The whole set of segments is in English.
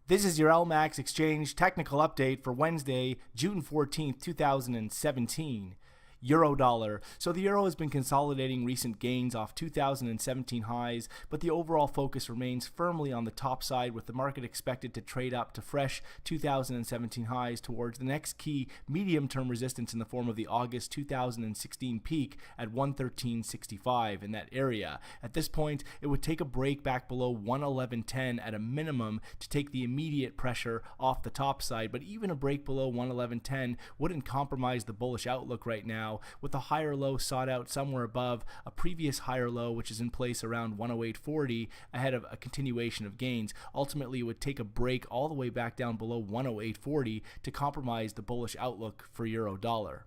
This is your LMAX exchange technical update for Wednesday, June 14th, 2017. Euro dollar. So the euro has been consolidating recent gains off 2017 highs, but the overall focus remains firmly on the top side, with the market expected to trade up to fresh 2017 highs towards the next key medium-term resistance in the form of the August 2016 peak at 113.65 in that area. At this point, it would take a break back below 111.10 at a minimum to take the immediate pressure off the top side, but even a break below 111.10 wouldn't compromise the bullish outlook right now, with the higher low sought out somewhere above a previous higher low, which is in place around 108.40, ahead of a continuation of gains. Ultimately, it would take a break all the way back down below 108.40 to compromise the bullish outlook for euro dollar.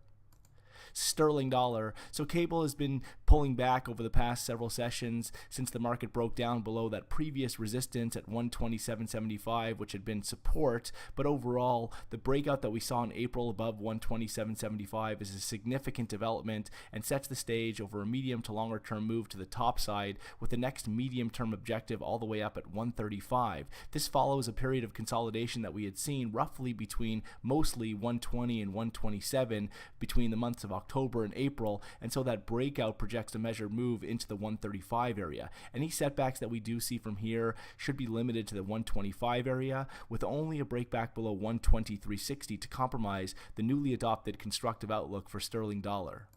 Sterling dollar. So cable has been pulling back over the past several sessions since the market broke down below that previous resistance at 127.75, which had been support, but overall the breakout that we saw in April above 127.75 is a significant development and sets the stage over a medium to longer term move to the top side, with the next medium term objective all the way up at 135. This follows a period of consolidation that we had seen roughly between mostly 120 and 127 between the months of October and April, and so that breakout projects a measured move into the 135 area. Any setbacks that we do see from here should be limited to the 125 area, with only a break back below 123.60 to compromise the newly adopted constructive outlook for sterling dollar.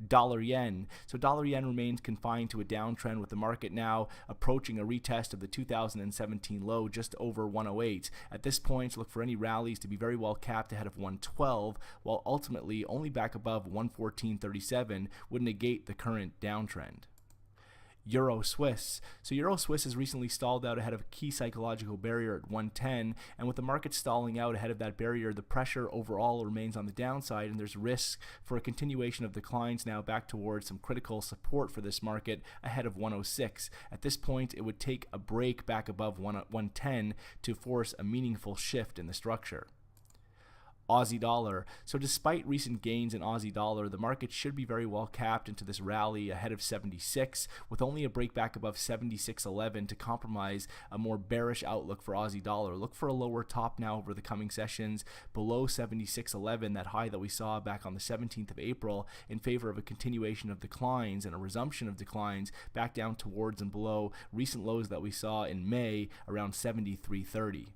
Dollar yen. So dollar yen remains confined to a downtrend, with the market now approaching a retest of the 2017 low just over 108. At this point, look for any rallies to be very well capped ahead of 112, while ultimately only back above 114.37 would negate the current downtrend. Euro Swiss. So Euro Swiss has recently stalled out ahead of a key psychological barrier at 110, and with the market stalling out ahead of that barrier, the pressure overall remains on the downside, and there's risk for a continuation of declines now back towards some critical support for this market ahead of 106. At this point, it would take a break back above 110 to force a meaningful shift in the structure. Aussie dollar. So despite recent gains in Aussie dollar, the market should be very well capped into this rally ahead of 76, with only a break back above 76.11 to compromise a more bearish outlook for Aussie dollar. Look for a lower top now over the coming sessions below 76.11, that high that we saw back on the 17th of April, in favor of a continuation of declines and a resumption of declines back down towards and below recent lows that we saw in May around 73.30.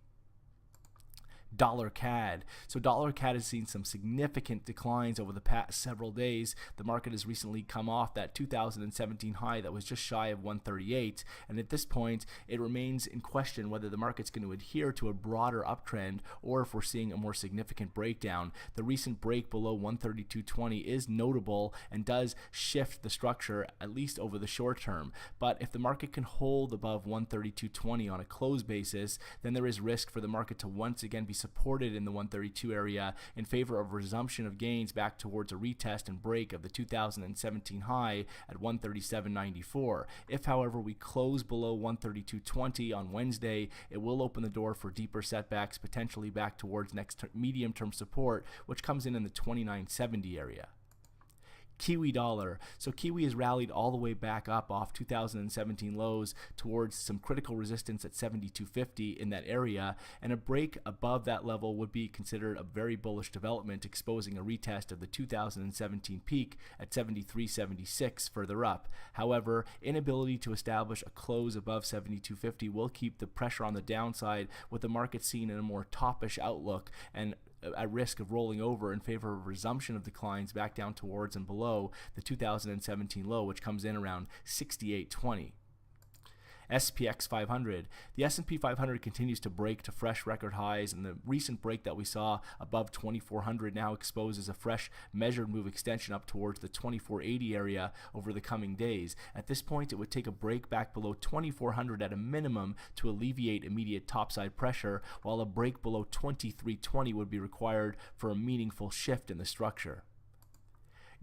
Dollar CAD. So dollar CAD has seen some significant declines over the past several days. The market has recently come off that 2017 high that was just shy of 138, and at this point it remains in question whether the market's going to adhere to a broader uptrend or if we're seeing a more significant breakdown. The recent break below 132.20 is notable and does shift the structure, at least over the short term, but if the market can hold above 132.20 on a close basis, then there is risk for the market to once again be supported in the 132 area in favor of resumption of gains back towards a retest and break of the 2017 high at 137.94. If, however, we close below 132.20 on Wednesday, it will open the door for deeper setbacks, potentially back towards next medium-term support, which comes in the 29.70 area. Kiwi dollar. So Kiwi has rallied all the way back up off 2017 lows towards some critical resistance at 72.50 in that area, and a break above that level would be considered a very bullish development, exposing a retest of the 2017 peak at 73.76 further up. However, inability to establish a close above 72.50 will keep the pressure on the downside, with the market seen in a more toppish outlook and at risk of rolling over in favor of resumption of declines back down towards and below the 2017 low, which comes in around 68.20. SPX 500. The S&P 500 continues to break to fresh record highs, and the recent break that we saw above 2400 now exposes a fresh measured move extension up towards the 2480 area over the coming days. At this point, it would take a break back below 2400 at a minimum to alleviate immediate topside pressure, while a break below 2320 would be required for a meaningful shift in the structure.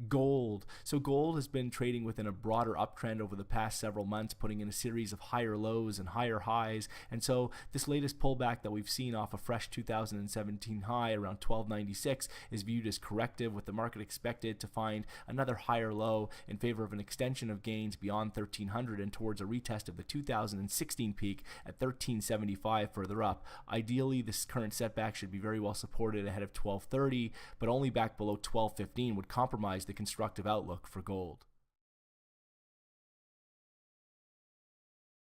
Gold. So gold has been trading within a broader uptrend over the past several months, putting in a series of higher lows and higher highs. And so this latest pullback that we've seen off a fresh 2017 high around 1296 is viewed as corrective, with the market expected to find another higher low in favor of an extension of gains beyond 1300 and towards a retest of the 2016 peak at 1375 further up. Ideally, this current setback should be very well supported ahead of 1230, but only back below 1215 would compromise the constructive outlook for gold.